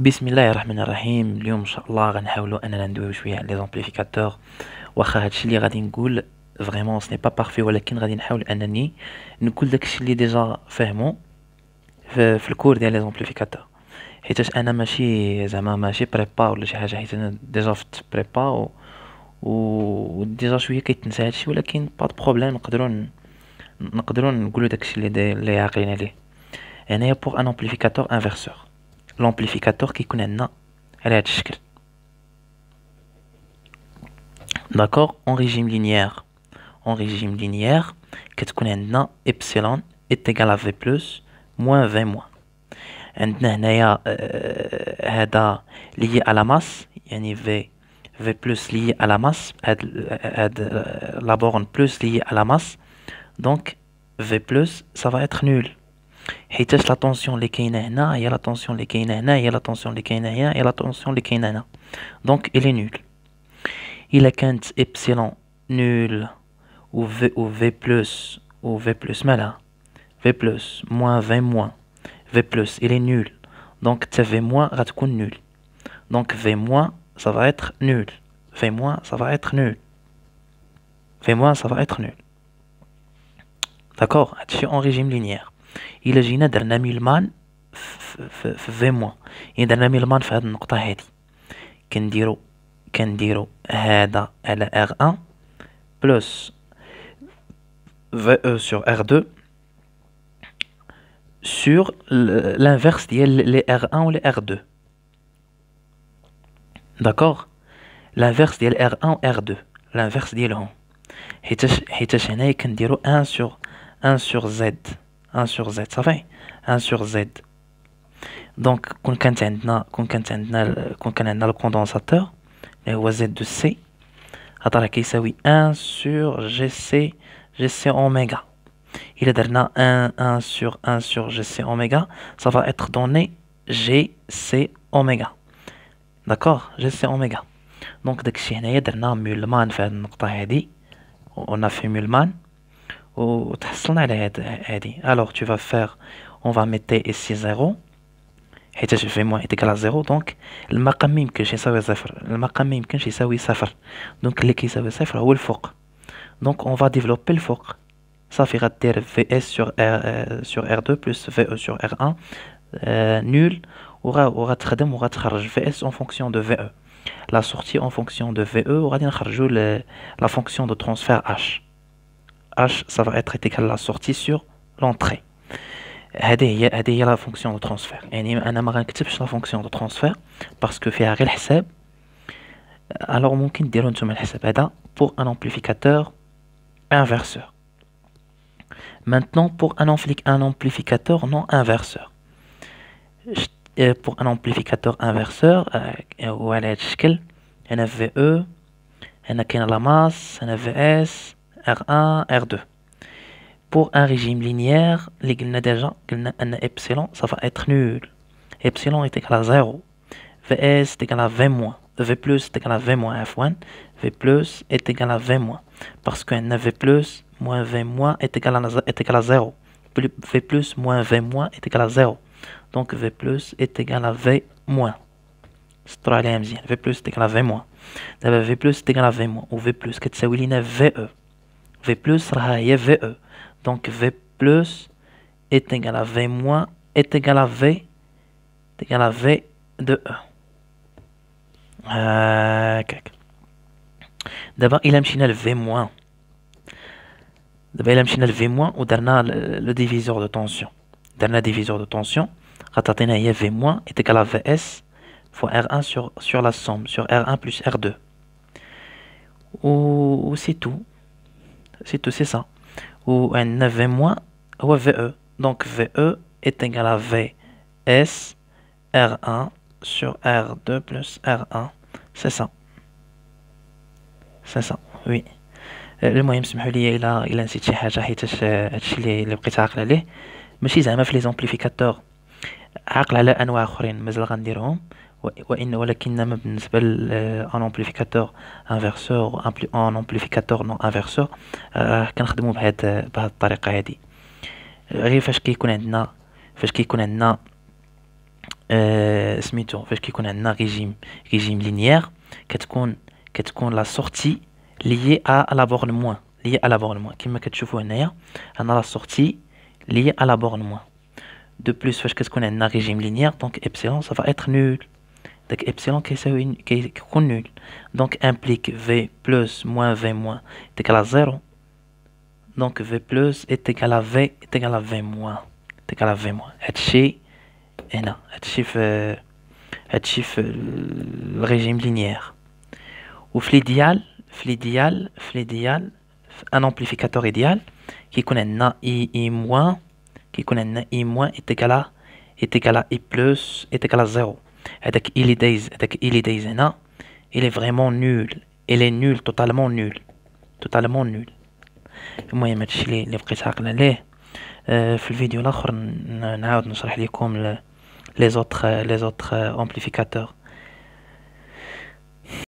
بسم الله الرحمن الرحيم. اليوم ان شاء الله غنحاولوا اننا ندويو شويه على لي زامبليفيكاتور. واخا هادشي اللي غادي نقول فريمون سني با بارفي، ولكن غادي نحاول انني نقول داكشي اللي ديجا فاهمو في الكور ديال لي زامبليفيكاتور، حيتاش انا ماشي زعما ماشي بريبا ولا شي حاجه، حيت انا ديجا فت بريبا و ديجا شويه كيتنسى هادشي، ولكن با دو بروبليم نقدروا نقولوا داكشي اللي عاقلين عليه. هنايا بوغ ان امبليفيكاتور انفرسور، l'amplificateur كيكون عندنا على هذا الشكل. داكوغ اون ريجيم لينيير، كتكون عندنا ابسيلون est égal à v plus moins v moins. عندنا هنايا هذا lié à la masse، يعني v plus lié à la masse، هاد la borne plus lié à la masse، donc v plus ça va être nul، حيتاش لا طونسيون اللي كاينه هنا هي لا طونسيون اللي كاينه هنا هي لا طونسيون اللي كاينه هنا هي لا طونسيون اللي كاينه هنا، دونك الي نول. الا كانت ابسيلون نول و في بلس مالها في بلس موان في موان في بلس الي نول، دونك حتى في موان غتكون نول، دونك في موان ça va être nul، في موان ça va être nul، في موان ça va être nul. داكوغ، هادشي اون ريجيم لينيير. إلا جينا درنا ميلمان في في موان، يعني درنا ميلمان في هاد النقطة هادي، كنديرو هذا على ار ان بلس في او سور ار دو سور لانفيرس ديال لي ار ان و لي ار دو. داكوغ، لانفيرس ديال ار ان و ار دو، لانفيرس ديالهم، حيتاش هنايا كنديرو ان سور زد، 1 sur z صافي، 1 sur z. دونك كون كان عندنا الكوندنساتور اللي هو z دو سي، هذا راه كيساوي 1 sur جي سي اوميغا. الا درنا 1 sur جي سي اوميغا ça va être donné جي سي اوميغا. داكوغ، جي سي اوميغا. دونك داكشي هنايا درنا مولمان في هاد النقطة هادي، on a fait مولمان وتحصلنا على هادي. alors tu vas faire on va mettre ici 0 حيتاش في موان إيكال 0، دونك المقام ما يمكنش يساوي صفر، المقام ما يمكنش يساوي صفر، دونك اللي كيساوي صفر هو الفوق. دونك on va développer الفوق، صافي غدير في اس sur r2 plus في او sur r1 نول، وغتخدم وغتخرج في اس en fonction de في او، la sortie en fonction de في او، وغادي نخرجو la fonction de transfert h. H ça va être égal à la sortie sur l'entrée. هذه هي la fonction de transfert. يعني انا ما غنكتبش la fonction de transfert باسكو فيها غير الحساب. alors ممكن ديروا نتوما الحساب هذا pour un amplificateur inverseur. maintenant pour un amplificateur non inverseur. pour un amplificateur inverseur هو على هذا الشكل، هنا VE، هنا كاين la masse، هنا VS R1 R2. pour un régime linéaire اللي قلنا ديجا، قلنا ان epsilon ça va être nul، epsilon est égal à 0، vs est égal à v moins، v plus est égal à v moins f1، v plus est égal à v moins، parce que v plus moins v moins est égal à 0، v plus moins v moins est égal à 0، donc v plus est égal à v moins. سطروا عليها مزيان، v plus est égal à v moins. دابا v plus est égal à v moins و v plus كتساوي لينا ve، v plus راها هي ve، donc v plus est égal à v moins est égal à v de e. هكاك. دابا إلا مشينا ل v moins، ودرنا le diviseur de tension، درنا diviseur de tension غتعطينا هي v moins est égal à vs fois r1 sur la somme sur r1 plus r2. ou c'est tout c'est ça. ou un v moins هو ve، donc ve est égal à vs r1 sur r2 plus r1. c'est ça oui. المهم سمحوا لي الا نسيت شي حاجه، حيتاش هادشي اللي بقيت عاقل عليه، ماشي زعما في لي زامبليفيكاتور عاقل على انواع اخرين مازال غنديرهم، ولكنما بالنسبه لان امبليفيكاتور انفرسور ان امبليفيكاتور نون انفرسور كنخدموا بهاد الطريقه هادي. غير فاش كيكون عندنا سميتو فاش كيكون عندنا ريجيم لينيير كتكون لا سورتي liée à la borne moins liée à la borne moins كما كتشوفوا هنايا عندنا لا سورتي liée à la borne moins de plus فاش كتكون عندنا ريجيم لينيير دونك epsilon ça va être nul داك epsilon كيكون nul donc implique v plus moins v moins est égal à 0 donc v plus est égal à v est égal à v moins est égal à v moins هادشي هنا هادشي في الريجيم لينيير وفي l'idéal un amplificateur idéal كيكون عندنا i moins كيكون عندنا i moins est égal à i plus est égal à 0 هذاك il est دايز هنا il est vraiment nul il est nul totalement nul المهم هادشي اللي بقيت عاقل عليه في الفيديو الاخر نعاود نشرح لكم les autres amplificateurs